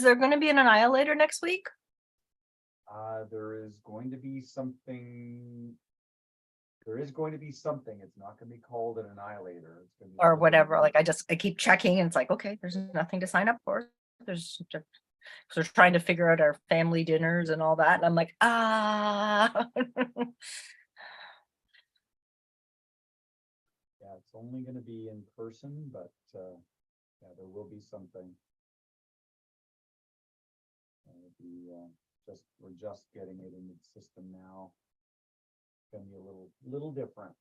there going to be an annihilator next week? There is going to be something. There is going to be something. It's not going to be called an annihilator. It's going to be Or whatever. Like I keep checking and it's like, okay, there's nothing to sign up for. There's just, so we're trying to figure out our family dinners and all that. And I'm like, Yeah, it's only going to be in person, but yeah, there will be something. We're just getting it in the system now. It's going to be a little different.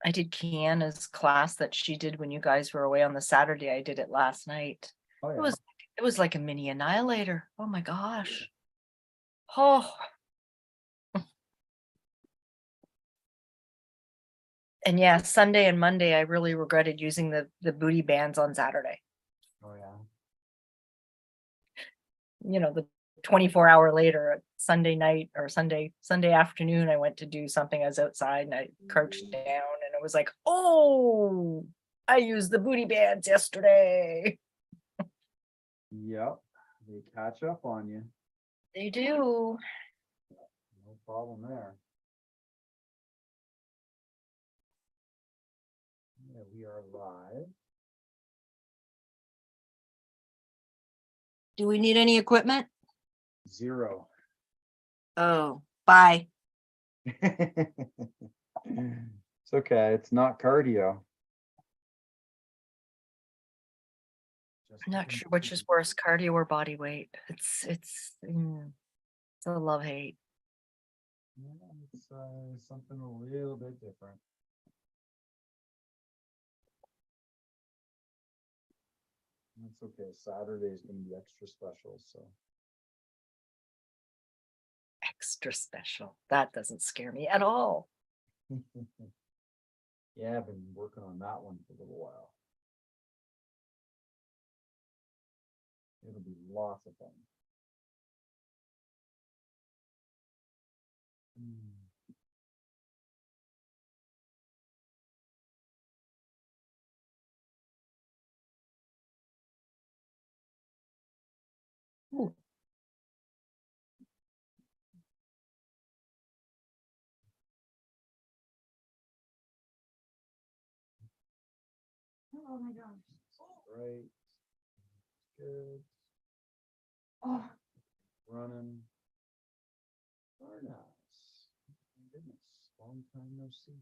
I did Kiana's class that she did when you guys were away on the Saturday. I did it last night. Oh, yeah. It was like a mini annihilator. Oh my gosh. Oh. And yeah, Sunday and Monday, I really regretted using the booty bands on Saturday. Oh yeah. You know, the 24-hour later, Sunday night or Sunday afternoon, I went to do something. I was outside and I crouched down and it was like, oh, I used the booty bands yesterday. Yep, they catch up on you. They do. No problem there. Yeah, we are live. Do we need any equipment? 0. Oh, bye. It's okay. It's not cardio. I'm not sure which is worse, cardio or body weight. It's a love-hate. Yeah, it's something a little bit different. That's okay. Saturday is going to be extra special, so. Extra special. That doesn't scare me at all. Yeah, I've been working on that one for a little while. It'll be lots of fun. Ooh. Oh my gosh. Right. Good. Oh. Running. Very nice. My goodness. Long time no see.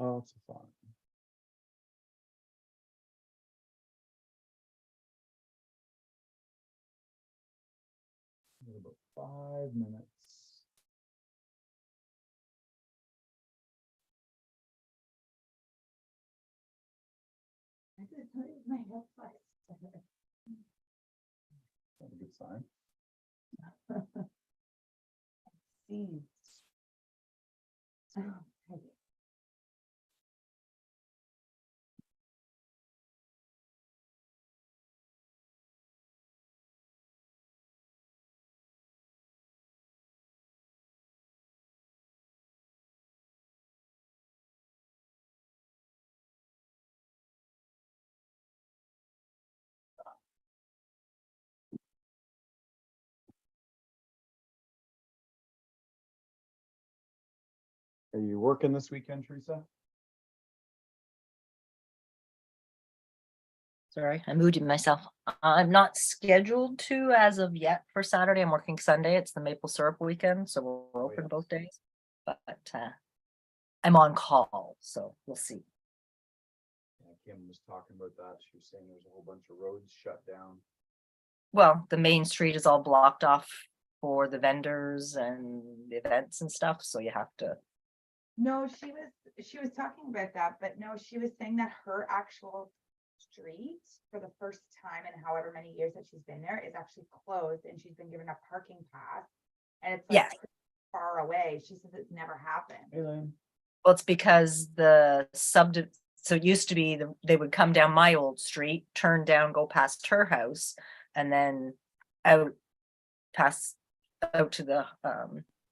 Oh, it's fun. About 5 minutes. I did put my headphones. That's a good sign. Seeds. Oh, Are you working this weekend, Teresa? Sorry, I muted myself. I'm not scheduled to as of yet for Saturday. I'm working Sunday. It's the maple syrup weekend, so we're open yeah. both days. But I'm on call, so we'll see. Yeah, Kim was talking about that. She was saying there's a whole bunch of roads shut down. Well, the main street is all blocked off for the vendors and the events and stuff, so you have to. No, she was talking about that, but no, she was saying that her actual street for the first time in however many years that she's been there is actually closed, and she's been given a parking pass, and it's like Yes. far away. She says it's never happened. Hey, Lynn. Well, it's because the so it used to be they would come down my old street, turn down, go past her house, and then out to the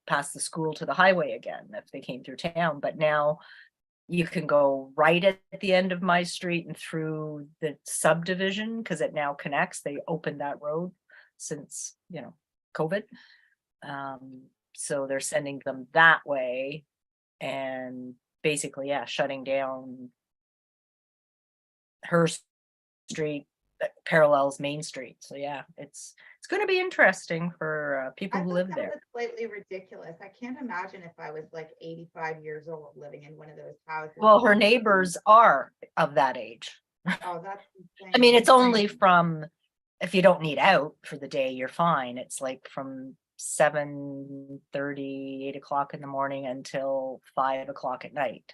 past the school to the highway again if they came through town. But now you can go right at the end of my street and through the subdivision because it now connects. They opened that road since, COVID. So they're sending them that way and basically, shutting down her street that parallels Main Street. So it's going to be interesting for people who live that there. was slightly ridiculous. I can't imagine if I was like 85 years old living in one of those houses. Well, her neighbors are of that age. Oh, that's insane. I mean, it's only from, if you don't need out for the day, you're fine. It's like from 7:30, 8 o'clock in the morning until 5 o'clock at night.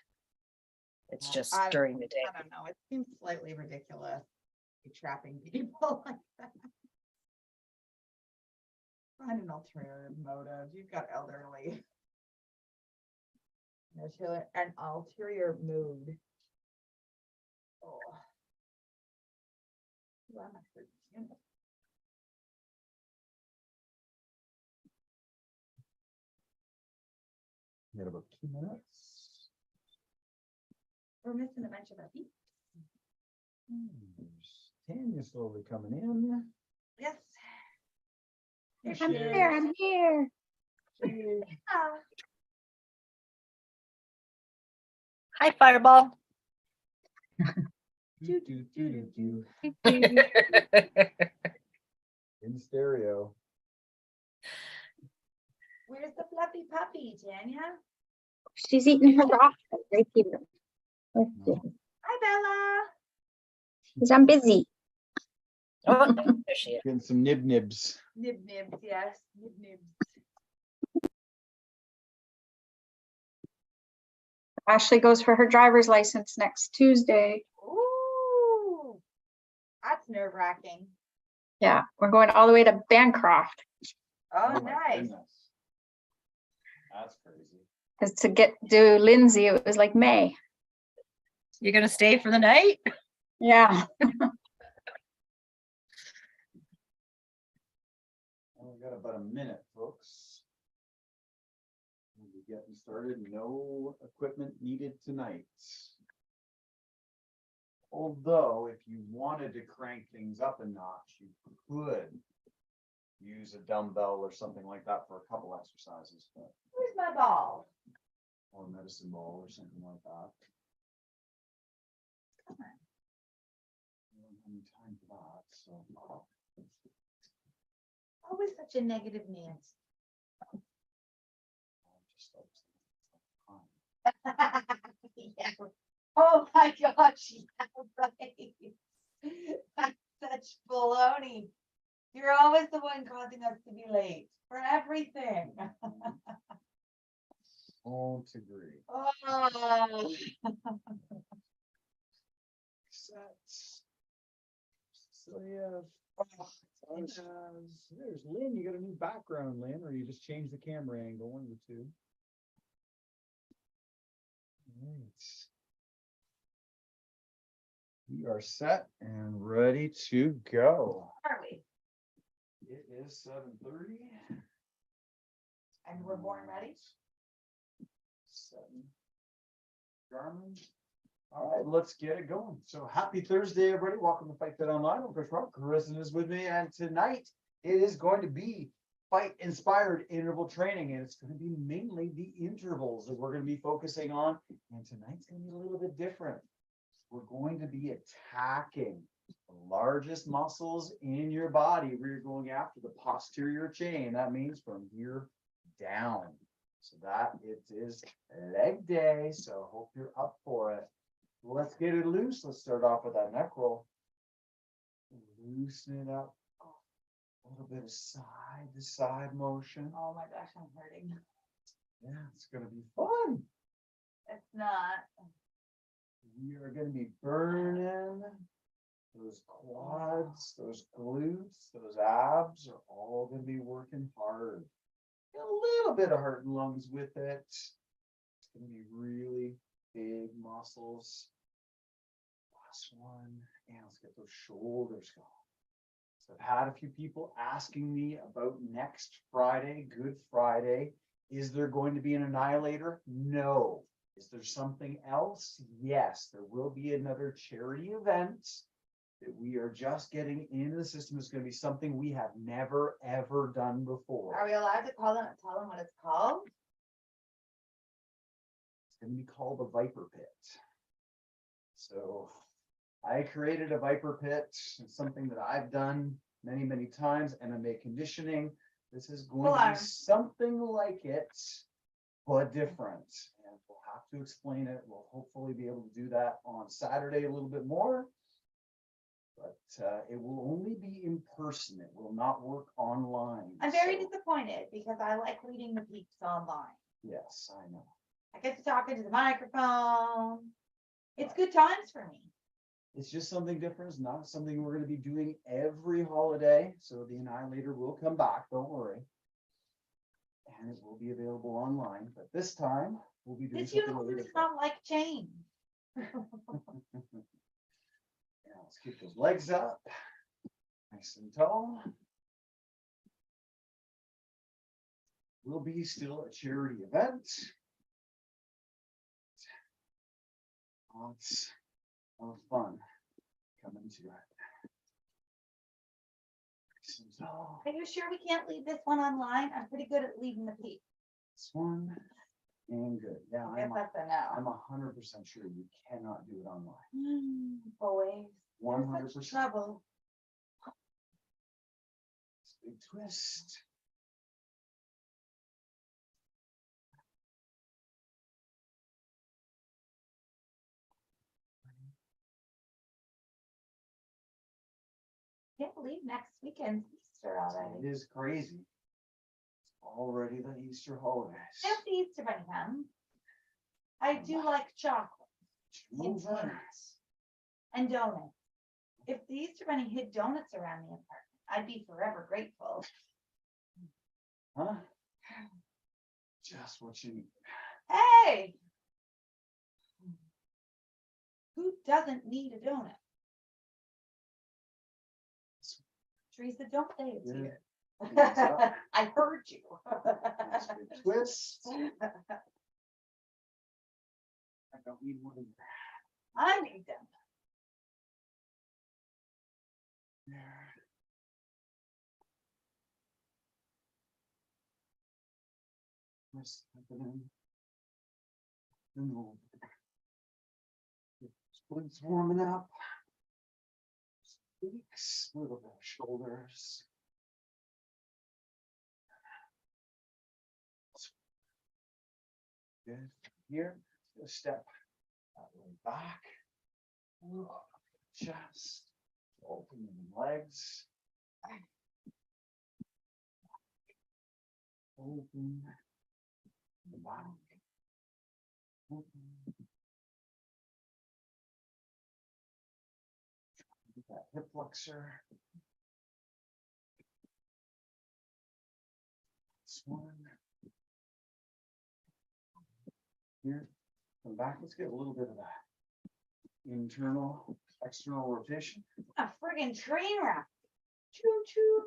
It's just during the day. I don't know. It seems slightly ridiculous. Trapping people like that. Find an ulterior motive. You've got elderly. An ulterior mood. Oh. Well, I'm actually, We got about 2 minutes. we're missing a bunch of our feet. There's Tanya slowly coming in. Yes. I'm here. I'm here. Ah. Hi, Fireball. Do, do, do, do, do. In stereo. Where's the fluffy puppy, Tanya? She's eating her raffle right here. Let's see. Hi, Bella. 'Cause I'm busy. Oh, there she is. Getting some nibs. Nib nibs, yes. Nib nibs. Ashley goes for her driver's license next Tuesday. Ooh. That's nerve wracking. Yeah, we're going all the way to Bancroft Oh, my nice. goodness. That's crazy. because to get to Lindsay, it was like May. You're going to stay for the night? Yeah. Well, we got about a minute, folks. We'll be getting started. No equipment needed tonight. Although, if you wanted to crank things up a notch, you could use a dumbbell or something like that for a couple exercises, but, Where's my ball? or a medicine ball or something like that. Come on. I don't have any time for that, so. Always such a negative Nancy. Just like, Yeah. Oh my gosh, yeah, right. That's such baloney. You're always the one causing us to be late for everything. won't agree. Oh. Sets. So yeah. There's Lynn. You got a new background, Lynn, or you just changed the camera angle, one of the two. Right. We are set and ready to go. Are we? It is 7:30. And we're born ready? 7. Garmin. All right, let's get it going. So happy Thursday, everybody. Welcome to Fight Fit Online. I'm Chris Rock. Kristen is with me, and tonight it is going to be fight inspired interval training, and it's going to be mainly the intervals that we're going to be focusing on. And tonight's going to be a little bit different. We're going to be attacking the largest muscles in your body. We're going after the posterior chain. That means from here down. So that it is leg day. So hope you're up for it. Let's get it loose. Let's start off with that neck roll. Loosen it up. A little bit of side to side motion. Oh my gosh, I'm hurting. Yeah, it's gonna be fun. It's not. We are gonna be burning those quads, those glutes, those abs are all gonna be working hard. Get a little bit of heart and lungs with it. It's gonna be really big muscles. Last one, and let's get those shoulders going. So I've had a few people asking me about next Friday, Good Friday. Is there going to be an annihilator? No. Is there something else? Yes, there will be another charity event that we are just getting into the system. It's going to be something we have never, ever done before. Are we allowed to call them and tell them what it's called? It's going to be called the Viper Pit. So I created a Viper Pit. It's something that I've done many, many times, and MMA conditioning. This is going to be something like it, but different. And we'll have to explain it. We'll hopefully be able to do that on Saturday a little bit more. But it will only be in person. It will not work online. I'm very So, disappointed because I like leading the peeps online. yes, I know. I get to talk into the microphone. It's good times for me. It's just something different. It's not something we're going to be doing every holiday. So the Annihilator will come back. Don't worry. And it will be available online. But this time, we'll be doing This something uniform really does different. not like change. Yeah, let's keep those legs up. Nice and tall. Will be still a charity event. Lots of fun coming to it. Nice and tall. Are you sure we can't leave this one online? I'm pretty good at leading the peeps. This one and good. Yeah, I guess that's a no. I'm 100% sure you cannot do it online. Boys. They're 100%. such trouble. Big twist. Can't believe next weekend's Easter already. It is crazy. It's already the Easter holidays. If the Easter bunny comes, I do like chocolate and Over. donuts. And donuts. If the Easter bunny hid donuts around the apartment, I'd be forever grateful. Huh? Just what you need. Hey! Who doesn't need a donut? Teresa, don't say it's Yeah. here. Hands up. I heard you. Nice big twist. I don't need one of I need them. there. What's happening? No. Splits warming up. Cheeks, a little bit of shoulders. Good. Here, a step that way back. Chest, opening legs. Open the back. Open. Get that hip flexor. This one. Here, come back. Let's get a little bit of that internal, external rotation. A friggin' train wreck. Choo choo.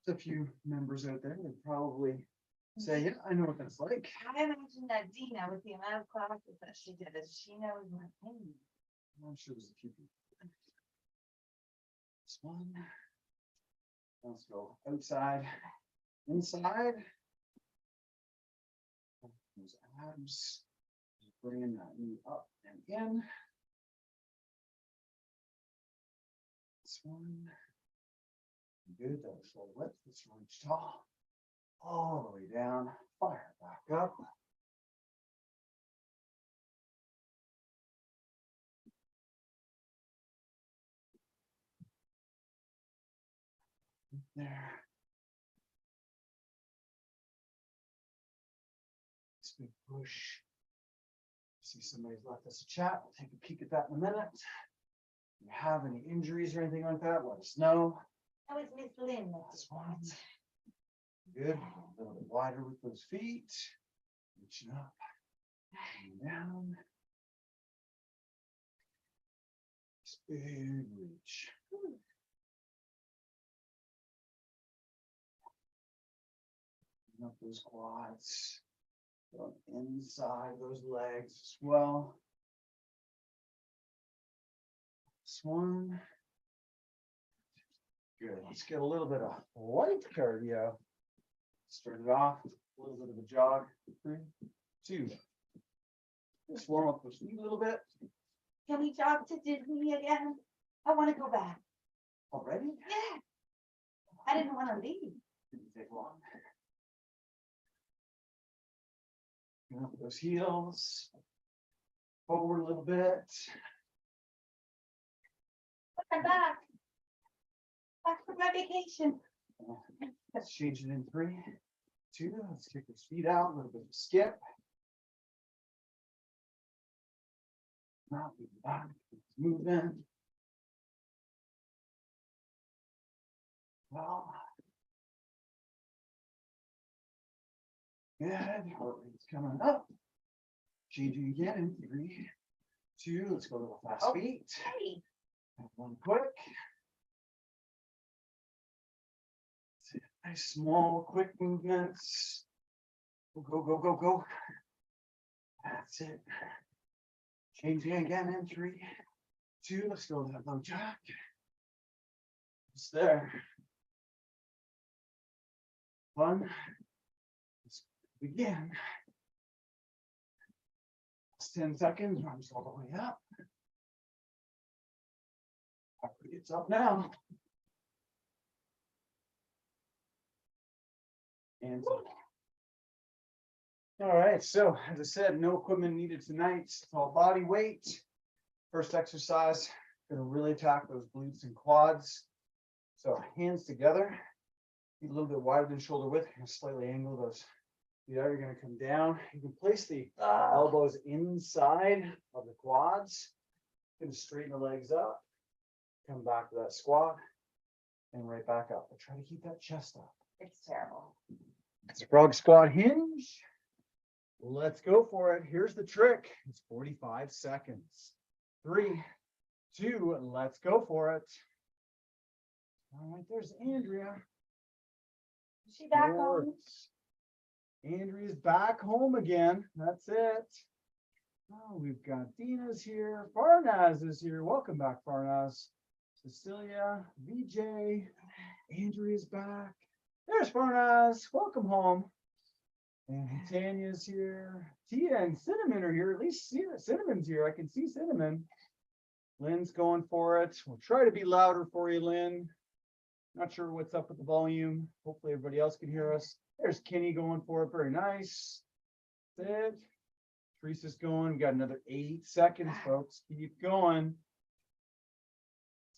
There's a few members out there that probably say, yeah, I know what that's like. I imagine that Dina, with the amount of classes that she did, is she knows my pain. I'm sure there's a few people. This one. Let's go outside, inside. Those abs. Just bringing that knee up and in. This one. Good. That was full width. Let's reach tall. All the way down. Fire back up. There. This big push. See somebody's left us a chat. We'll take a peek at that in a minute. If you have any injuries or anything like that, let us know. That was Miss Lynn. This one. Good. A little bit wider with those feet. Reaching up and down. This big reach. Up those quads. Go inside those legs as well. This one. Good. Let's get a little bit of light cardio. Start it off. A little bit of a jog. 3, 2. Just warm up those feet a little bit. Can we jog to Disney again? I want to go back. Already? Yeah. I didn't want to leave. Didn't take long. Get up those heels. Forward a little bit. I'm back. Back from my vacation. Let's change it in 3, 2. Let's kick his feet out. A little bit of a skip. Now we back. Move in. Well. Good. Heart rate's coming up. Changing again in 3, 2. Let's go a little fast feet. Hey. And one quick. Nice small quick movements. Go, go, go, go, go. That's it. Changing again in 3, 2. Let's go to that low jack. It's there. 1. Let's begin. It's 10 seconds. Arms all the way up. It's up now. And all right, so as I said, no equipment needed tonight. It's all body weight. First exercise, gonna really attack those glutes and quads. So hands together, feet a little bit wider than shoulder width. You're gonna slightly angle those feet out. You're gonna come down. You can place the elbows inside of the quads. You're gonna straighten the legs up. Come back to that squat and right back up. But try to keep that chest up. It's terrible. It's a frog squat hinge. Let's go for it. Here's the trick. It's 45 seconds. 3, 2, let's go for it. All right, there's Andrea. Is she back home? Yours. Andrea's back home again. That's it. Oh, we've got Dina's here. Farnaz is here. Welcome back, Farnaz. Cecilia, VJ, Andrea's back. There's Farnaz. Welcome home. And Tanya's here. Tia and Cinnamon are here. At least Cinnamon's here. I can see Cinnamon. Lynn's going for it. We'll try to be louder for you, Lynn. Not sure what's up with the volume. Hopefully everybody else can hear us. There's Kenny going for it. Very nice. That's it. Teresa's going. We got another 8 seconds, folks. Keep going.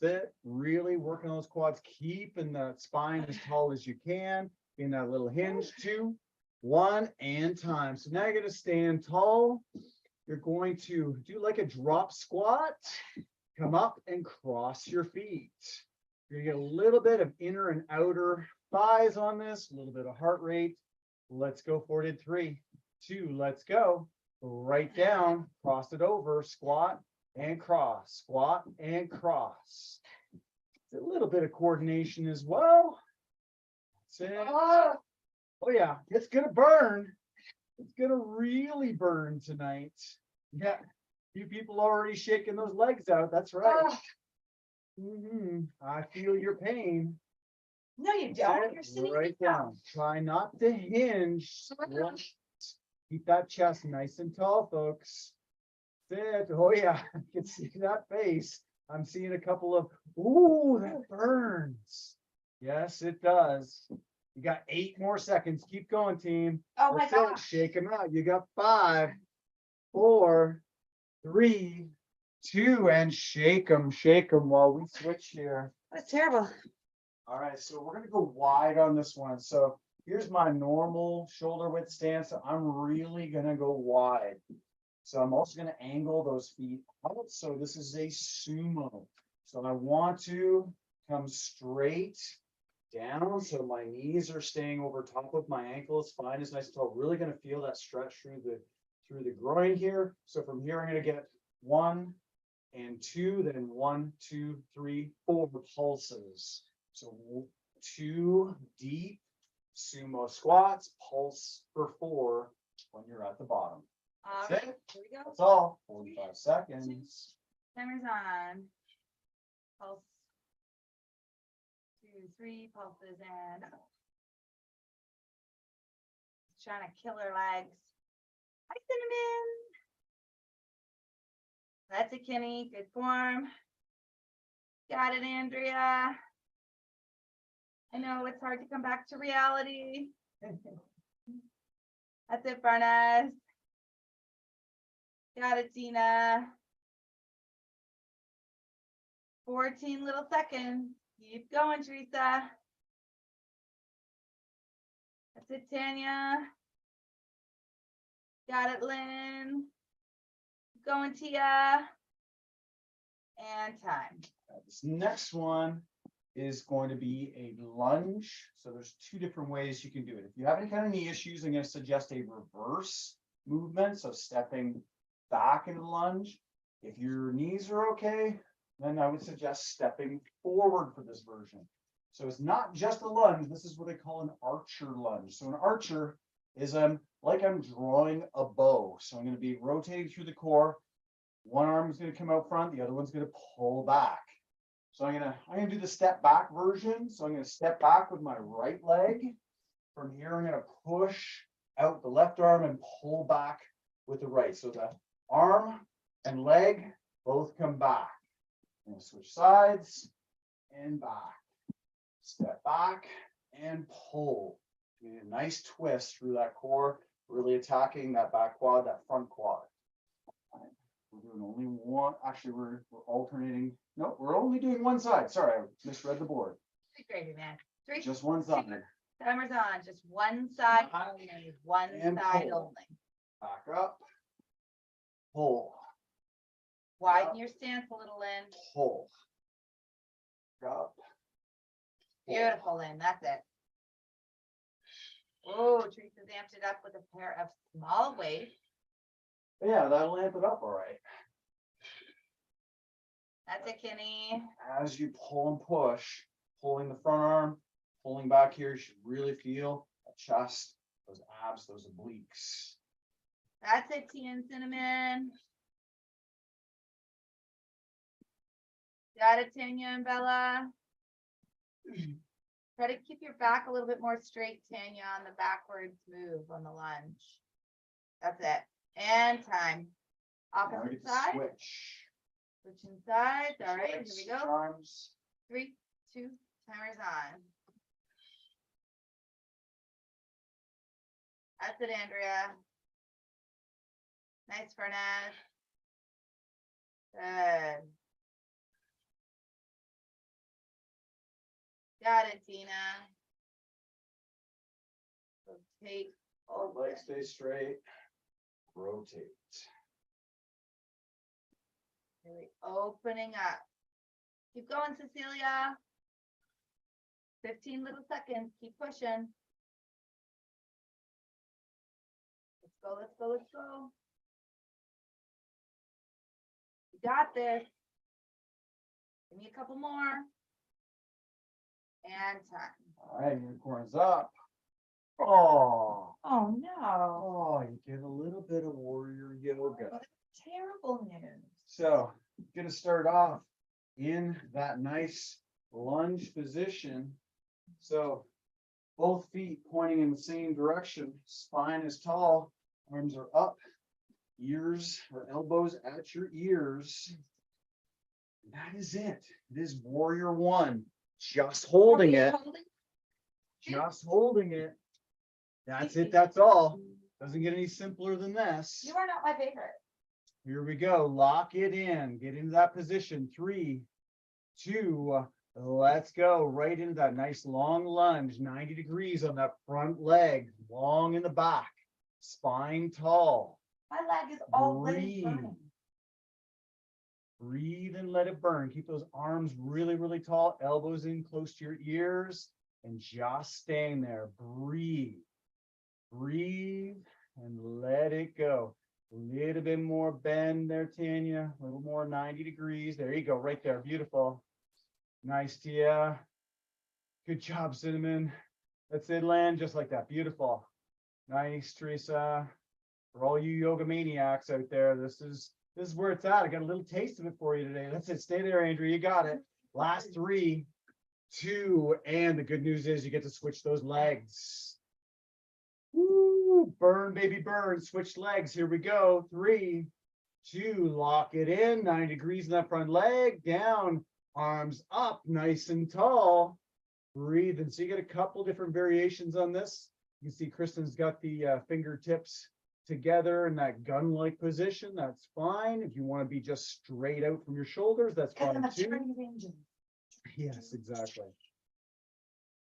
That's it. Really working on those quads. Keeping the spine as tall as you can. In that little hinge. 2, 1, and time. So now you're going to stand tall. You're going to do like a drop squat. Come up and cross your feet. You're going to get a little bit of inner and outer thighs on this. A little bit of heart rate. Let's go for it in 3, 2, let's go. Right down, cross it over, squat and cross, squat and cross. It's a little bit of coordination as well. That's it. Oh yeah, it's gonna burn. It's gonna really burn tonight. Yeah, you people already shaking those legs out. That's right. I feel your pain. No, you don't. You're sitting Right down. Try not to hinge. Squat. Keep that chest nice and tall, folks. Sit. Oh yeah, I can see that face. I'm seeing a couple of, ooh, that burns. Yes, it does. You got 8 more seconds. Keep going, team. Oh my That's it. gosh. Shake them out. You got 5, 4, 3, 2, and shake them while we switch here. That's terrible. All right, so we're gonna go wide on this one. So here's my normal shoulder width stance. I'm really gonna go wide. So I'm also gonna angle those feet out. So this is a sumo. So I want to come straight down. So my knees are staying over top of my ankles. Spine is nice and tall. Really gonna feel that stretch through the groin here. So from here, I'm gonna get 1 and 2, then 1, 2, 3, 4 pulses. So 2 deep sumo squats, pulse for 4 when you're at the bottom. All That's right, it. here we go. That's all. 45 seconds. Timer's on. Pulse. 2, 3 pulses and trying to kill her legs. Hi, Cinnamon. That's a Kenny. Good form. Got it, Andrea. I know it's hard to come back to reality. That's it, Barnes. Got it, Tina. 14 little seconds. Keep going, Teresa. That's it, Tanya. Got it, Lynn. Keep going, Tia. And time. This next one is going to be a lunge. So there's 2 different ways you can do it. If you have any kind of knee issues, I'm going to suggest a reverse movement. So stepping back into the lunge. If your knees are okay, then I would suggest stepping forward for this version. So it's not just a lunge. This is what I call an archer lunge. So an archer is like I'm drawing a bow. So I'm going to be rotating through the core. One arm is going to come out front. The other one's going to pull back. So I'm gonna do the step back version. So I'm going to step back with my right leg. From here, I'm going to push out the left arm and pull back with the right. So the arm and leg both come back. I'm going to switch sides and back. Step back and pull. Get a nice twist through that core, really attacking that back quad, that front quad. We're doing only one. Actually, we're alternating. No, we're only doing one side. Sorry, I misread the board. Gravy, man. 3, Just one side. timer's on. Just one side only. One And side pull. only. Back up. Pull. Widen your stance a little, Lynn. Pull. Up. Pull. Beautiful, Lynn. That's it. Oh, Teresa's amped it up with a pair of small weights. Yeah, that'll amp it up all right. That's it, Kenny. As you pull and push, pulling the front arm, pulling back here, you should really feel the chest, those abs, those obliques. That's it, Tia and Cinnamon. Got it, Tanya and Bella. Try to keep your back a little bit more straight, Tanya, on the backwards move on the lunge. That's it. And time. Now we Opposite get to side. switch. Switching sides. All right, here we Switch go. arms. 3, 2, timer's on. That's it, Andrea. Nice, Fernand. Good. Got it, Tina. Rotate. Our legs stay straight. Rotate. Really opening up. Keep going, Cecilia. 15 little seconds. Keep pushing. Let's go, let's go, let's go. You got this. Give me a couple more. And time. All right, unicorns up. Oh, Oh, no. oh, you get a little bit of warrior yoga. Terrible news. So, gonna start off in that nice lunge position. So both feet pointing in the same direction, spine is tall, arms are up, ears or elbows at your ears. That is it. It is warrior one. Just holding it. Just holding it. That's it. That's all. Doesn't get any simpler than this. You are not my favorite. Here we go. Lock it in. Get into that position. 3, 2, let's go. Right into that nice long lunge. 90 degrees on that front leg. Long in the back. Spine tall. My leg is already Breathe. burning. Breathe and let it burn. Keep those arms really, really tall. Elbows in close to your ears. And just staying there. Breathe. Breathe and let it go. A little bit more bend there, Tanya. A little more 90 degrees. There you go, right there. Beautiful. Nice, Tia. Good job, Cinnamon. That's it, land just like that. Beautiful. Nice, Teresa. For all you yoga maniacs out there, this is where it's at. I got a little taste of it for you today. That's it. Stay there, Andrew. You got it. Last 3, 2, and the good news is you get to switch those legs. Woo, burn, baby, burn. Switch legs. Here we go. 3, 2, lock it in. 90 degrees in that front leg. Down, arms up, nice and tall. Breathe. And so you get a couple different variations on this. You can see Kristen's got the fingertips together in that gun-like position. That's fine. If you want to be just straight out from your shoulders, that's fine too. Yes, exactly.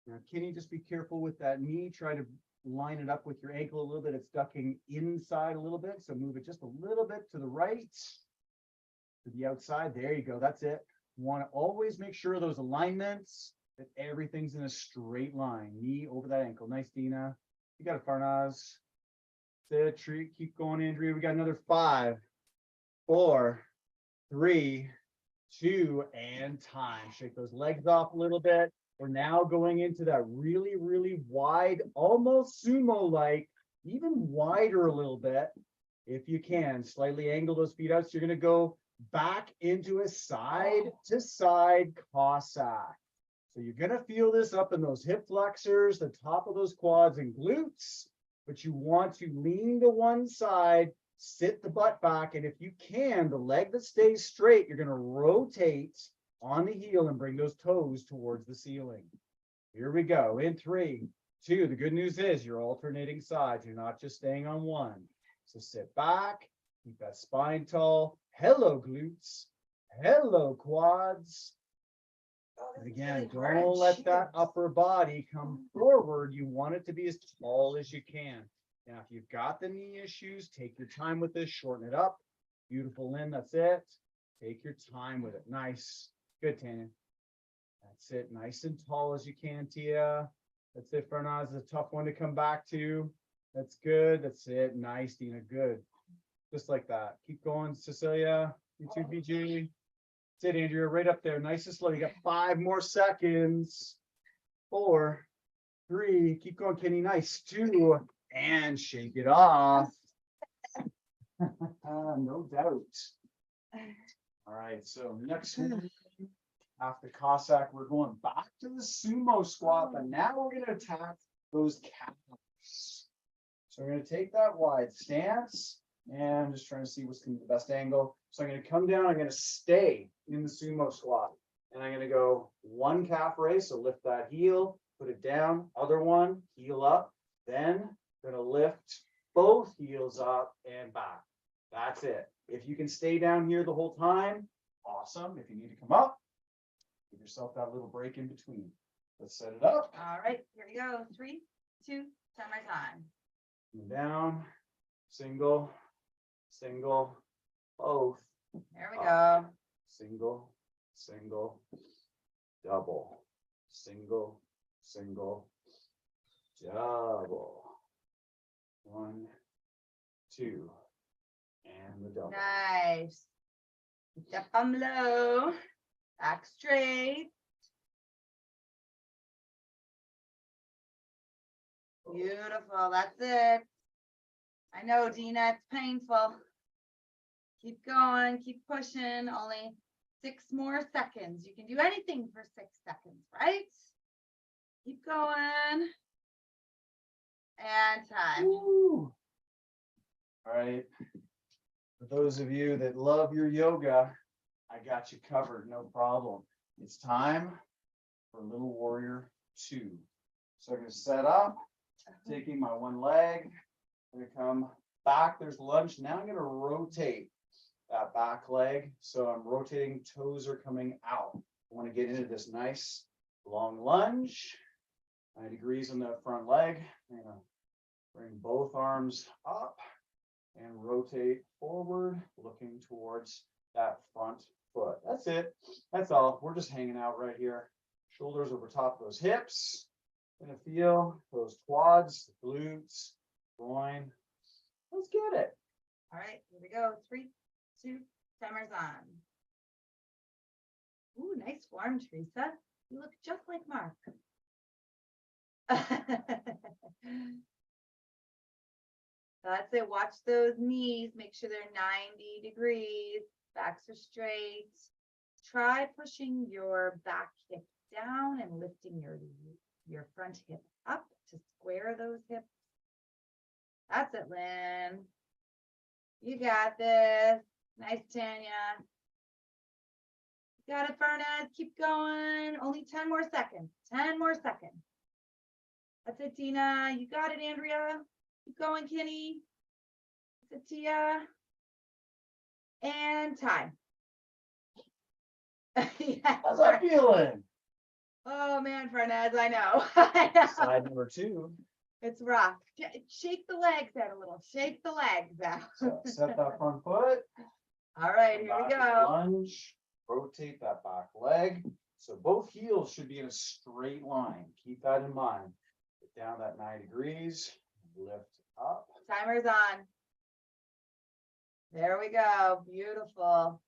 Now, Kenny, just be careful with that knee. Try to line it up with your ankle a little bit. It's ducking inside a little bit. So move it just a little bit to the right, to the outside. There you go. That's it. You want to always make sure those alignments, that everything's in a straight line. Knee over that ankle. Nice, Dina. You got it, Farnaz. That's it. Treat. Keep going, Andrea. We got another 5, 4, 3, 2, and time. Shake those legs off a little bit. We're now going into that really, really wide, almost sumo-like, even wider a little bit, if you can. Slightly angle those feet out. So you're going to go back into a side-to-side Cossack. So you're going to feel this up in those hip flexors, the top of those quads and glutes, but you want to lean to one side, sit the butt back, and if you can, the leg that stays straight, you're going to rotate on the heel and bring those toes towards the ceiling. Here we go. In 3, 2. The good news is you're alternating sides. You're not just staying on one. So sit back, keep that spine tall. Hello, glutes. Hello, quads. And again, don't let that upper body come forward. You want it to be as tall as you can. Now, if you've got the knee issues, take your time with this. Shorten it up. Beautiful, Lynn. That's it. Take your time with it. Nice. Good, Tanya. That's it. Nice and tall as you can, Tia. That's it, Farnaz. It's a tough one to come back to. That's good. That's it. Nice, Dina. Good. Just like that. Keep going, Cecilia. You too, BG. That's it, Andrea. Right up there. Nice and slow. You got 5 more seconds. 4, 3. Keep going, Kenny. Nice. 2. And shake it off. No doubt. All right. So next one. After Cossack, we're going back to the sumo squat, but now we're going to attack those calves. So we're going to take that wide stance, and I'm just trying to see what's going to be the best angle. So I'm going to come down, I'm going to stay in the sumo squat, and I'm going to go one calf raise, so lift that heel, put it down, other one, heel up, then I'm going to lift both heels up and back. That's it. If you can stay down here the whole time, awesome. If you need to come up, give yourself that little break in between. Let's set it up. All right, here we go. 3, 2, time my time. Down, single, single, both. There we go. Single, single, double, single, single, double. 1, 2, and the double. Nice. Step on low. Back straight. Beautiful. That's it. I know, Dina, it's painful. Keep going. Keep pushing. Only 6 more seconds. You can do anything for 6 seconds, right? Keep going. And time. Woo. All right. For those of you that love your yoga, I got you covered, no problem. It's time for Little Warrior 2. So I'm going to set up, taking my one leg, I'm going to come back, there's lunge. Now I'm going to rotate that back leg. So I'm rotating, toes are coming out. I want to get into this nice long lunge, 90 degrees on that front leg. I'm going to bring both arms up and rotate forward, looking towards that front foot. That's it. That's all. We're just hanging out right here. Shoulders over top of those hips. Gonna feel those quads, the glutes, groin. Let's get it. All right, here we go. 3, 2, timer's on. Ooh, nice form, Teresa. You look just like Mark. That's it. Watch those knees. Make sure they're 90 degrees. Backs are straight. Try pushing your back hip down and lifting your front hip up to square those hips. That's it, Lynn. You got this. Nice, Tanya. You got it, Fernand. Keep going. Only 10 more seconds. 10 more seconds. That's it, Tina. You got it, Andrea. Keep going, Kenny. That's it, Tia. And time. Yeah, How's that feeling? oh man, Fernand, I know. I know. Side number 2. It's rough. Shake the legs out a little. Shake the legs out. So set that front foot. All right, Come here we back and go. Lunge. Rotate that back leg. So both heels should be in a straight line. Keep that in mind. Get down that 90 degrees. Lift up. Timer's on. There we go. Beautiful.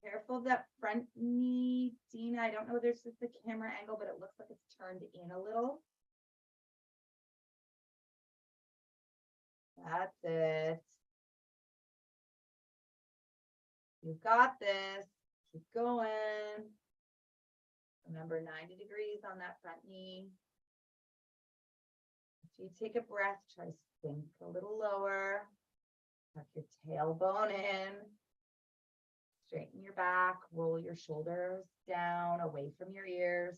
Careful of that front knee, Dina. I don't know if there's just the camera angle, but it looks like it's turned in a little. That's it. You got this. Keep going. Remember 90 degrees on that front knee. If you take a breath, try to sink a little lower. Tuck your tailbone in. Straighten your back. Roll your shoulders down away from your ears.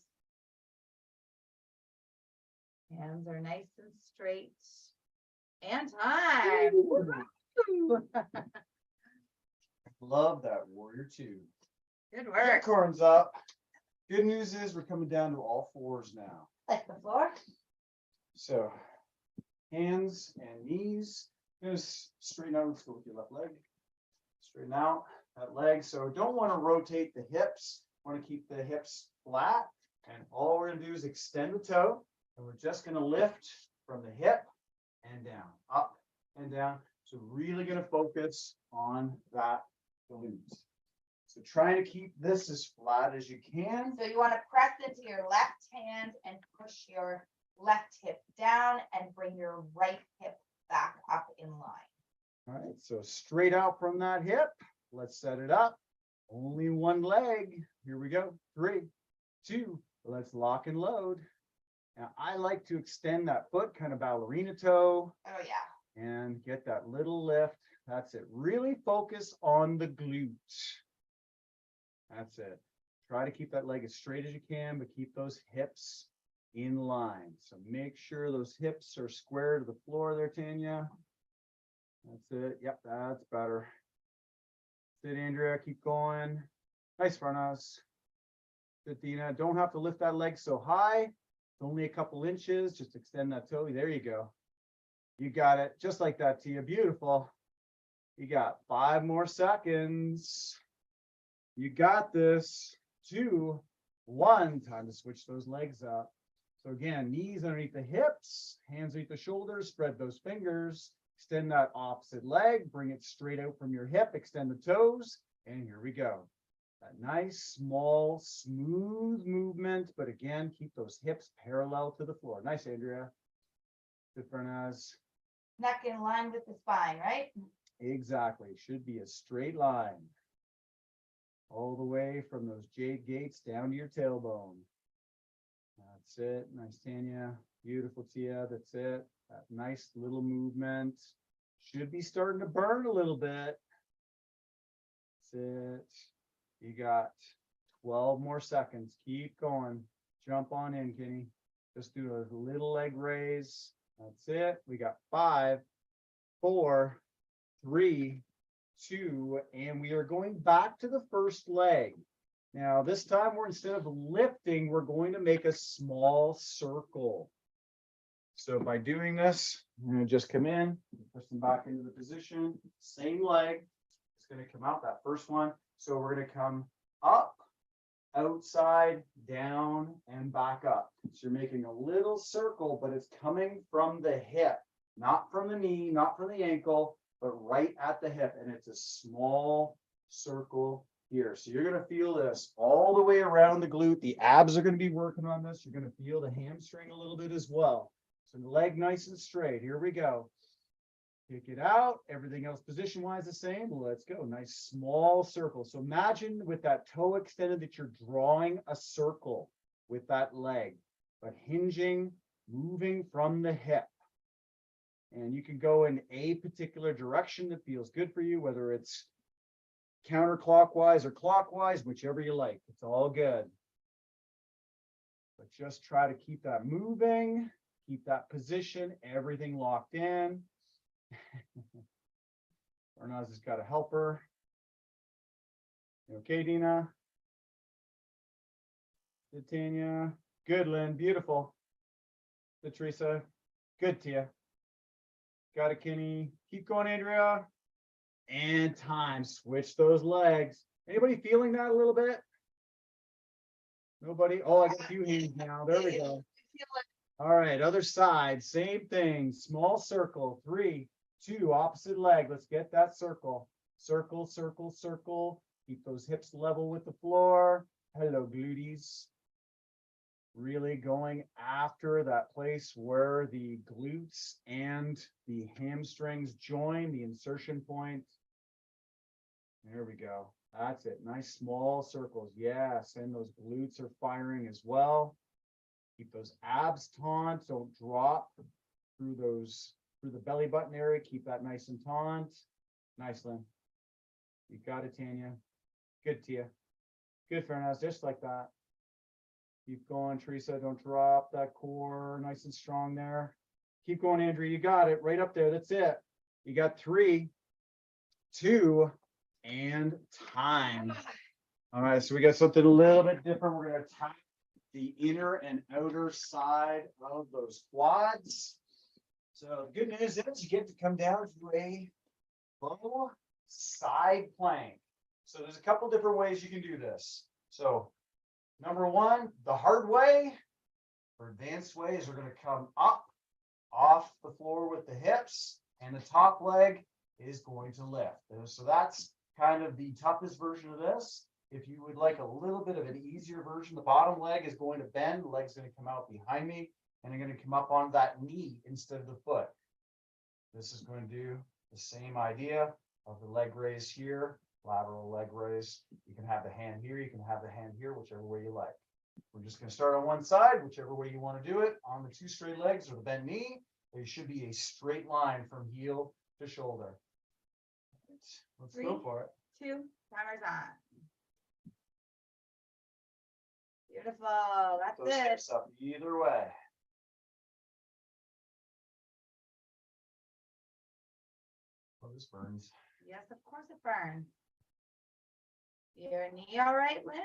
Hands are nice and straight. And time. Love that, Warrior 2. Good work. Acorns up. Good news is we're coming down to all fours now. Like the floor. So hands and knees. Just straighten out. Let's go with your left leg. Straighten out that leg. So don't want to rotate the hips. Want to keep the hips flat. And all we're going to do is extend the toe. And we're just going to lift from the hip and down, up and down. So really going to focus on that glute. So trying to keep this as flat as you can. So you want to press into your left hand and push your left hip down and bring your right hip back up in line. All right, so straight out from that hip. Let's set it up. Only one leg. Here we go. 3, 2. Let's lock and load. Now I like to extend that foot, kind of ballerina toe, Oh yeah. and get that little lift. That's it. Really focus on the glute. That's it. Try to keep that leg as straight as you can, but keep those hips in line. So make sure those hips are square to the floor there, Tanya. That's it. Yep, that's better. That's it, Andrea. Keep going. Nice, Farnas. Good, Dina. Don't have to lift that leg so high. It's only a couple inches. Just extend that toe. There you go. You got it. Just like that, Tia. Beautiful. You got 5 more seconds. You got this. 2, 1. Time to switch those legs up. So again, knees underneath the hips, hands underneath the shoulders, spread those fingers, extend that opposite leg, bring it straight out from your hip, extend the toes, and here we go. That nice, small, smooth movement, but again, keep those hips parallel to the floor. Nice, Andrea. Good, Fernaz. Neck in line with the spine, right? Exactly. Should be a straight line. All the way from those jade gates down to your tailbone. That's it. Nice, Tanya. Beautiful, Tia. That's it. That nice little movement. Should be starting to burn a little bit. That's it. You got 12 more seconds. Keep going. Jump on in, Kenny. Just do a little leg raise. That's it. We got 5, 4, 3, 2, and we are going back to the first leg. Now, this time we're instead of lifting, we're going to make a small circle. So by doing this, I'm going to just come in, push them back into the position, same leg. It's going to come out that first one. So we're going to come up, outside, down, and back up. So you're making a little circle, but it's coming from the hip, not from the knee, not from the ankle, but right at the hip. And it's a small circle here. So you're going to feel this all the way around the glute. The abs are going to be working on this. You're going to feel the hamstring a little bit as well. So the leg nice and straight. Here we go. Kick it out. Everything else position-wise the same. Let's go. Nice small circle. So imagine with that toe extended that you're drawing a circle with that leg, but hinging, moving from the hip. And you can go in a particular direction that feels good for you, whether it's counterclockwise or clockwise, whichever you like. It's all good. But just try to keep that moving, keep that position, everything locked in. Arnaz has got a helper. You okay, Dina? Good, Tanya. Good, Lynn. Beautiful. Good, Teresa. Good, Tia. Got it, Kenny. Keep going, Andrea. And time. Switch those legs. Anybody feeling that a little bit? Nobody? Oh, I got a few hands now. There we go. All right, other side. Same thing. Small circle. 3, 2, opposite leg. Let's get that circle. Circle, circle, circle. Keep those hips level with the floor. Hello, glutees. Really going after that place where the glutes and the hamstrings join, the insertion point. There we go. That's it. Nice small circles. Yes, and those glutes are firing as well. Keep those abs taut. Don't drop through the belly button area. Keep that nice and taut. Nice, Lynn. You got it, Tanya. Good, Tia. Good, Fernaz. Just like that. Keep going, Teresa. Don't drop that core. Nice and strong there. Keep going, Andrew. You got it. Right up there. That's it. You got 3, 2, and time. All right. So we got something a little bit different. We're going to attack the inner and outer side of those quads. So the good news is you get to come down to a low side plank. So there's a couple different ways you can do this. So number 1, the hard way or advanced way is we're going to come up off the floor with the hips, and the top leg is going to lift. So that's kind of the toughest version of this. If you would like a little bit of an easier version, the bottom leg is going to bend, the leg's going to come out behind me, and I'm going to come up on that knee instead of the foot. This is going to do the same idea of the leg raise here, lateral leg raise. You can have the hand here, you can have the hand here, whichever way you like. We're just going to start on one side, whichever way you want to do it, on the 2 straight legs or the bent knee. There should be a straight line from heel to shoulder. Let's 3, go for it. 2, timers on. Beautiful. That's Those it. hips up either way. Oh, this burns. Yes, of course it burns. Your knee all right, Lynn?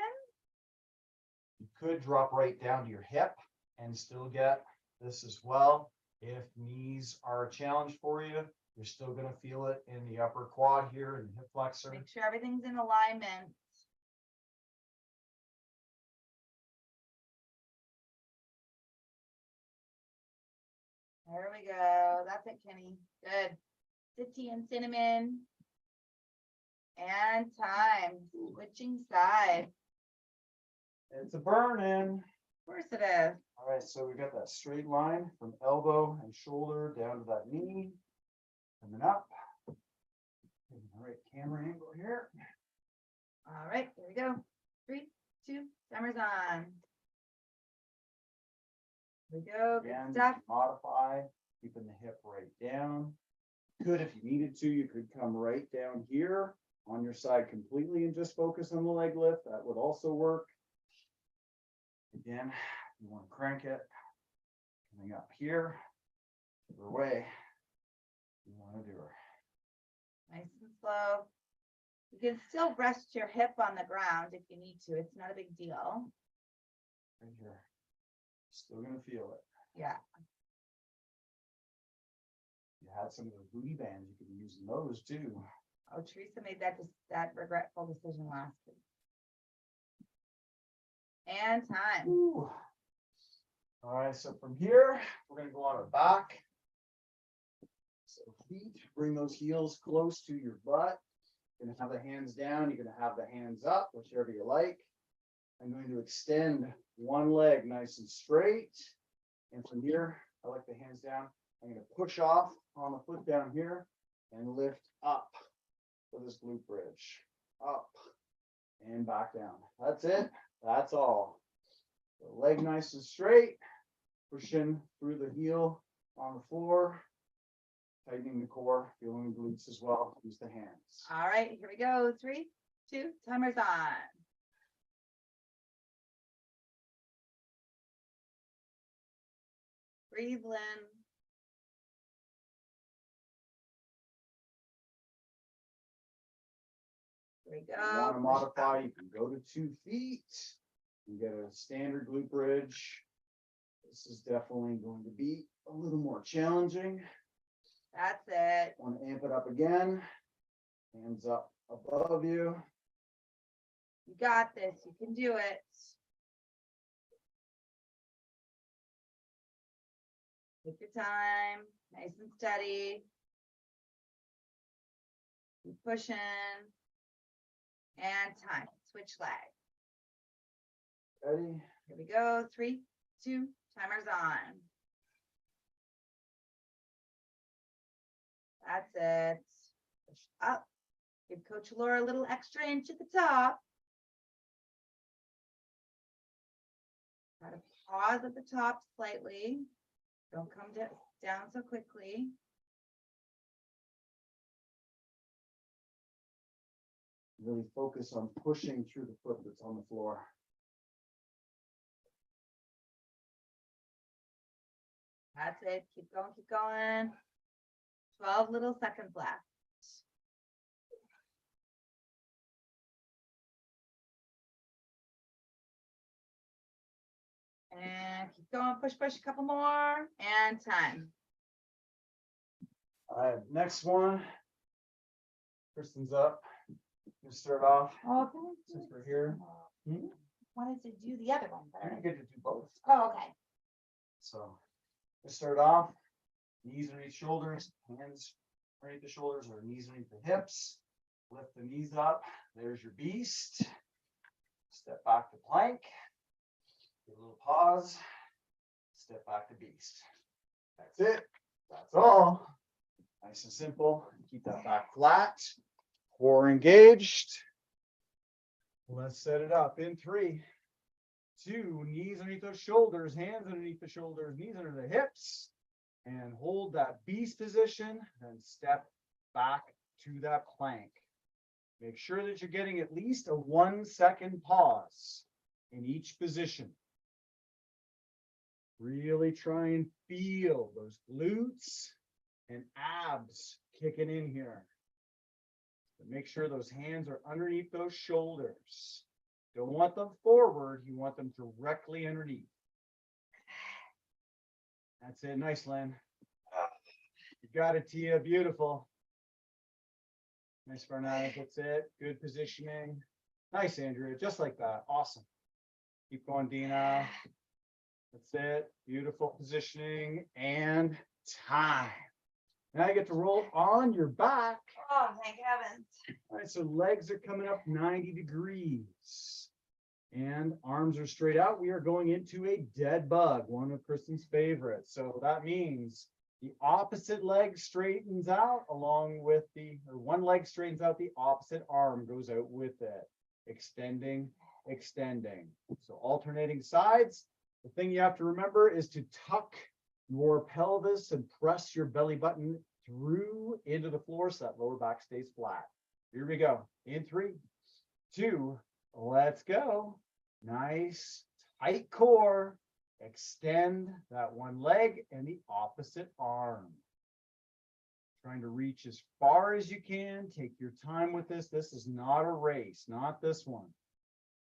You could drop right down to your hip and still get this as well. If knees are a challenge for you, you're still going to feel it in the upper quad here and hip flexor. Make sure everything's in alignment. There we go. That's it, Kenny. Good. City and cinnamon. And time. Switching sides. It's a burn-in. Of course it is. All right, so we got that straight line from elbow and shoulder down to that knee. Coming up. All right, camera angle here. All right, here we go. 3, 2, timers on. Here we go, good Again, stuff. modify, keeping the hip right down. Could, if you needed to, you could come right down here on your side completely and just focus on the leg lift. That would also work. Again, you want to crank it. Coming up here, your way. You want to do her. Nice and slow. You can still rest your hip on the ground if you need to. It's not a big deal. Right here. Still gonna feel it. Yeah. You had some of those booty bands, you could be using those too. Oh, Teresa made that regretful decision last week. And time. Ooh. All right, so from here, we're gonna go on our back. So feet, bring those heels close to your butt. You're gonna have the hands down, you're gonna have the hands up, whichever you like. I'm going to extend one leg nice and straight. And from here, I like the hands down. I'm gonna push off on the foot down here and lift up for this glute bridge. Up and back down. That's it. That's all. The leg nice and straight. Pushing through the heel on the floor. Tightening the core, feeling the glutes as well. Use the hands. All right, here we go. 3, 2, timer's on. Breathe, Lynn. Here we If you want to go. modify, you can go to 2 feet. You get a standard glute bridge. This is definitely going to be a little more challenging. That's it. Want to amp it up again. Hands up above you. You got this. You can do it. Take your time. Nice and steady. Keep pushing. And time. Switch leg. Ready? Here we go. 3, 2, timer's on. That's it. Push up. Give Coach Laura a little extra inch at the top. Try to pause at the top slightly. Don't come down so quickly. Really focus on pushing through the foot that's on the floor. That's it. Keep going, keep going. 12 little seconds left. And keep going, push, push, a couple more, and time. All right, next one. Kristen's up. You start off Oh, since we're here. Wanted to do the other one, but You get to do both. oh, okay. So let's start off. Knees underneath shoulders, hands underneath the shoulders or knees underneath the hips. Lift the knees up. There's your beast. Step back to plank. Give a little pause. Step back to beast. That's it. That's all. Nice and simple. Keep that back flat. Core engaged. Let's set it up in 3, 2, knees underneath those shoulders, hands underneath the shoulders, knees under the hips, and hold that beast position, then step back to that plank. Make sure that you're getting at least a 1-second pause in each position. Really try and feel those glutes and abs kicking in here. But make sure those hands are underneath those shoulders. Don't want them forward. You want them directly underneath. That's it. Nice, Lynn. You got it, Tia. Beautiful. Nice, Bernard. That's it. Good positioning. Nice, Andrea. Just like that. Awesome. Keep going, Dina. That's it. Beautiful positioning and time. Now you get to roll on your back. Oh, thank heavens. All right, so legs are coming up 90 degrees and arms are straight out. We are going into a dead bug, one of Kristen's favorites. So that means the opposite leg straightens out along with one leg straightens out, the opposite arm goes out with it. Extending, extending. So alternating sides, The thing you have to remember is to tuck your pelvis and press your belly button through into the floor so that lower back stays flat. Here we go. In 3, 2, let's go. Nice, tight core. Extend that one leg and the opposite arm. Trying to reach as far as you can. Take your time with this. This is not a race, not this one.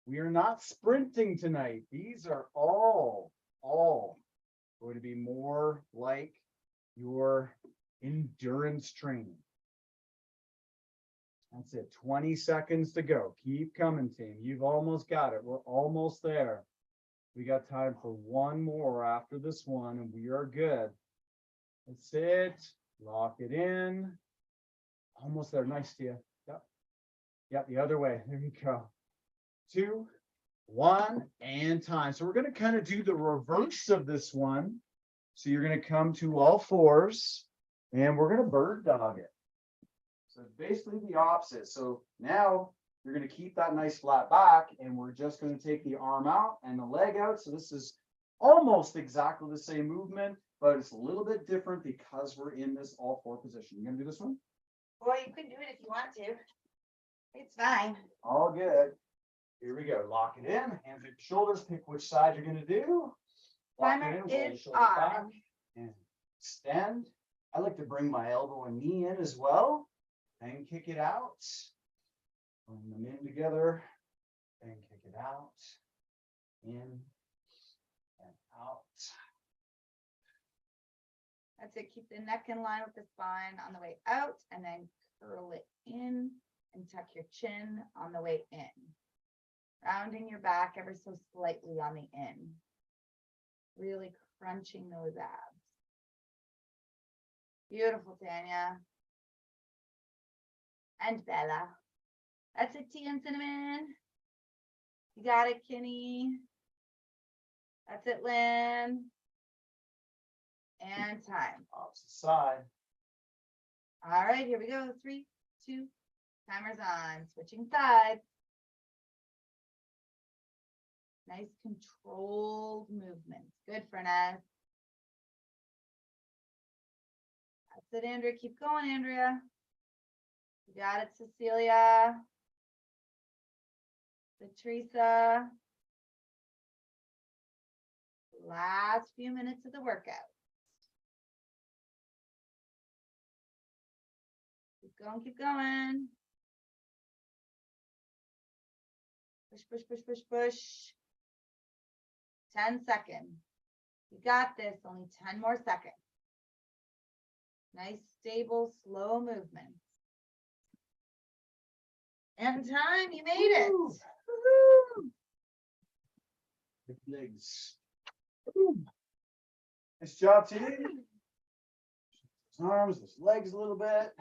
We are not sprinting tonight. These are all going to be more like your endurance training. That's it. 20 seconds to go. Keep coming, team. You've almost got it. We're almost there. We got time for one more after this one, and we are good. That's it. Lock it in. Almost there. Nice to you. Yep. Yep, the other way. There you go. 2, 1, and time. So we're going to kind of do the reverse of this one. So you're going to come to all fours, and we're going to bird dog it. So basically the opposite. So now you're going to keep that nice flat back, and we're just going to take the arm out and the leg out. So this is almost exactly the same movement, but it's a little bit different because we're in this all four position. You going to do this one? Boy, you can do it if you want to. It's fine. All good. Here we go. Lock it in. Hands at your shoulders. Pick which side you're going to do. Lock Timer it in. Roll your is shoulders back on. and extend. I like to bring my elbow and knee in as well and kick it out. Bring them in together and kick it out. In and out. That's it. Keep the neck in line with the spine on the way out, and then curl it in and tuck your chin on the way in. Rounding your back ever so slightly on the in. Really crunching those abs. Beautiful, Tanya. And Bella. That's it, Tea and Cinnamon. You got it, Kenny. That's it, Lynn. And time. Opposite side. All right, here we go. 3, 2, timer's on. Switching sides. Nice controlled movements. Good, Fernez. That's it, Andrea. Keep going, Andrea. You got it, Cecilia. Teresa. Last few minutes of the workout. Keep going, keep going. Push, push, push, push, push. 10 seconds. You got this. Only 10 more seconds. Nice, stable, slow movements. And time, you made it. Woo. Big legs. Woo. Nice job, team. Those arms, those legs a little bit.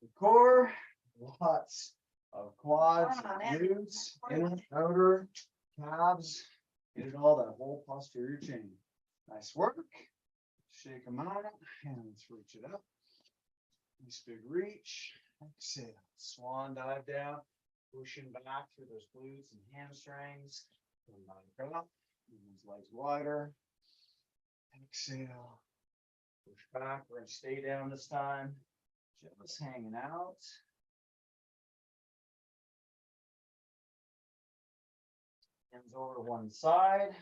The core, lots of quads, glutes, inner, outer, calves. Get it all, that whole posterior chain. Nice work. Shake them out. Hands reach it up. Nice big reach. Exhale. Swan dive down. Pushing back through those glutes and hamstrings. Back up. Those legs wider. Exhale. Push back. We're going to stay down this time. Just hanging out. Hands over to one side.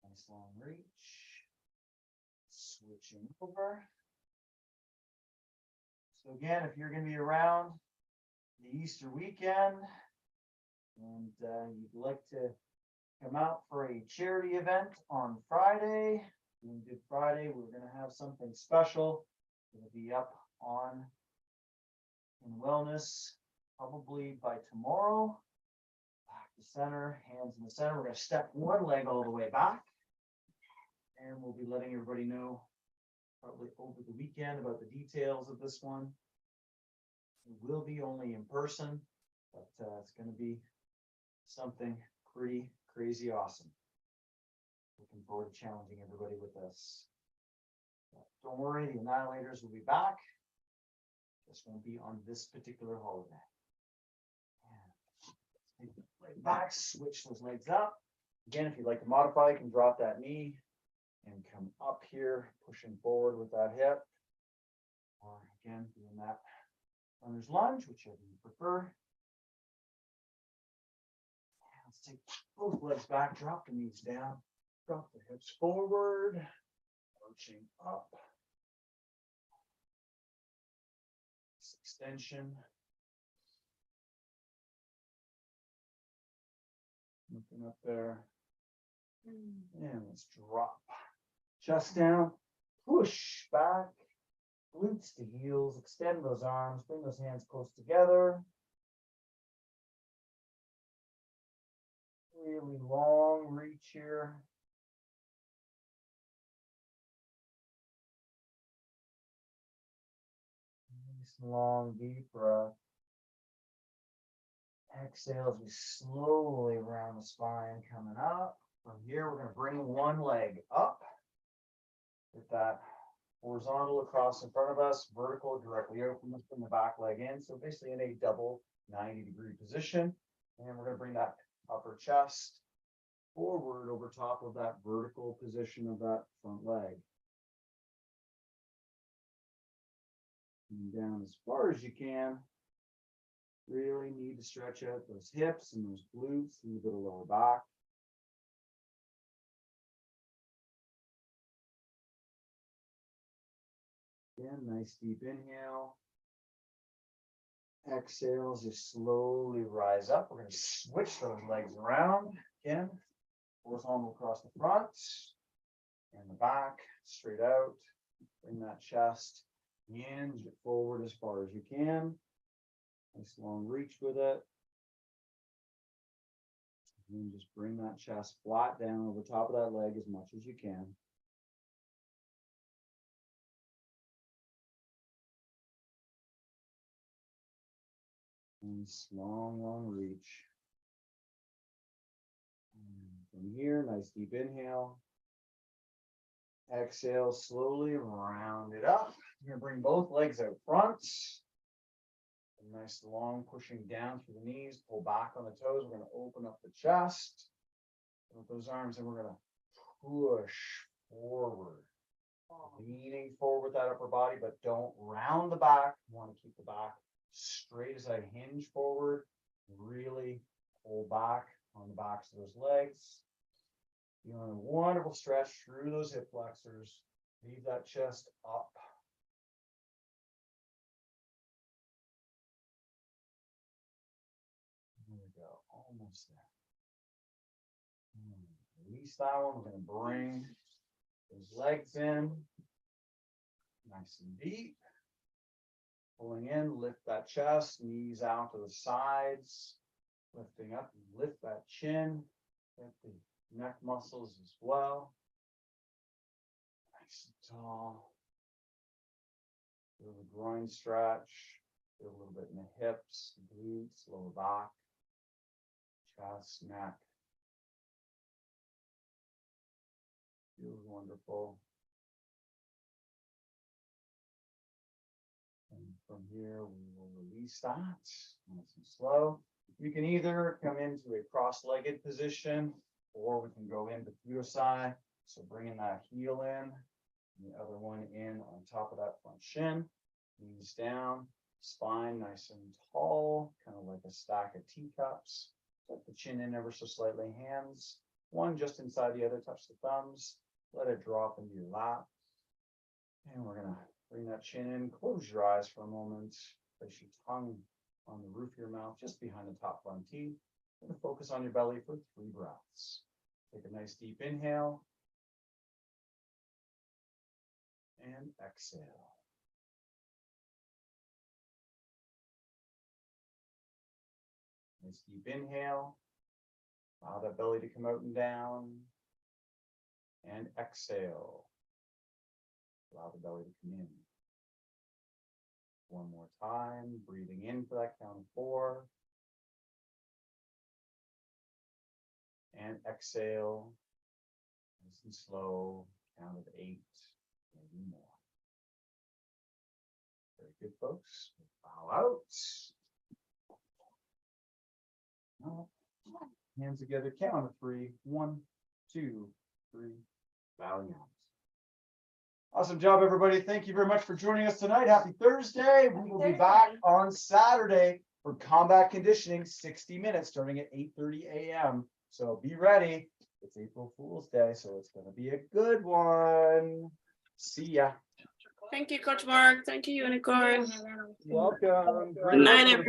Nice long reach. Switching over. So again, if you're going to be around the Easter weekend and you'd like to come out for a charity event on Friday, on Good Friday, we're going to have something special. It'll be up on in wellness probably by tomorrow. Back to center, hands in the center. We're going to step one leg all the way back. And we'll be letting everybody know probably over the weekend about the details of this one. It will be only in person, but it's going to be something pretty crazy awesome. Looking forward to challenging everybody with this. But don't worry, the Annihilators will be back. Just won't be on this particular holiday. And take the leg back, switch those legs up. Again, if you'd like to modify, you can drop that knee and come up here, pushing forward with that hip. Or again, doing that runner's lunge, whichever you prefer. And let's take both legs back, drop the knees down, drop the hips forward, arching up. This extension. Looking up there. And let's drop. Chest down, push back, glutes to heels, extend those arms, bring those hands close together. Really long reach here. Nice long deep breath. Exhale as we slowly round the spine coming up. From here, we're going to bring one leg up. With that horizontal across in front of us, vertical directly open, let's bring the back leg in. So basically in a double 90-degree position. And we're going to bring that upper chest forward over top of that vertical position of that front leg. And down as far as you can. Really need to stretch out those hips and those glutes, a little bit of lower back. Again, nice deep inhale. Exhale as you slowly rise up. We're going to switch those legs around. Again, horizontal across the front and the back, straight out. Bring that chest, hinge it forward as far as you can. Nice long reach with it. And just bring that chest flat down over top of that leg as much as you can. Nice long reach. And from here, nice deep inhale. Exhale, slowly round it up. You're going to bring both legs out front. A nice long pushing down through the knees, pull back on the toes. We're going to open up the chest with those arms, and we're going to push forward. Leaning forward with that upper body, but don't round the back. You want to keep the back straight as I hinge forward. Really pull back on the backs of those legs. Feeling a wonderful stretch through those hip flexors. Leave that chest up. There we go, almost there. Release that one. We're going to bring those legs in, nice and deep. Pulling in, lift that chest, knees out to the sides, lifting up, lift that chin, lift the neck muscles as well. Nice and tall. Feel the groin stretch, feel a little bit in the hips, glutes, lower back, chest, neck. Feels wonderful. And from here, we will release that nice and slow. You can either come into a cross-legged position, or we can go into Fudo-sai. So bringing that heel in, and the other one in on top of that front shin. Knees down, spine nice and tall, kind of like a stack of teacups. Tuck the chin in ever so slightly. Hands, one just inside the other, touch the thumbs. Let it drop into your lap. And we're going to bring that chin in. Close your eyes for a moment. Place your tongue on the roof of your mouth, just behind the top front teeth. We're going to focus on your belly for 3 breaths. Take a nice deep inhale. And exhale. Nice deep inhale. Allow that belly to come out and down. And exhale. Allow the belly to come in. One more time, breathing in for that count of 4. And exhale, nice and slow, count of 8, maybe more. Very good, folks. Bow out. Hands together, count of 3. 1, 2, 3. Bowing out. Awesome job, everybody. Thank you very much for joining us tonight. Happy Thursday. We will be back on Saturday for combat conditioning, 60 minutes, starting at 8:30 a.m. So be ready. It's April Fool's Day, so it's going to be a good one. See ya. Thank you, Coach Mark. Thank you, Unicorn. Welcome. Good night, everyone.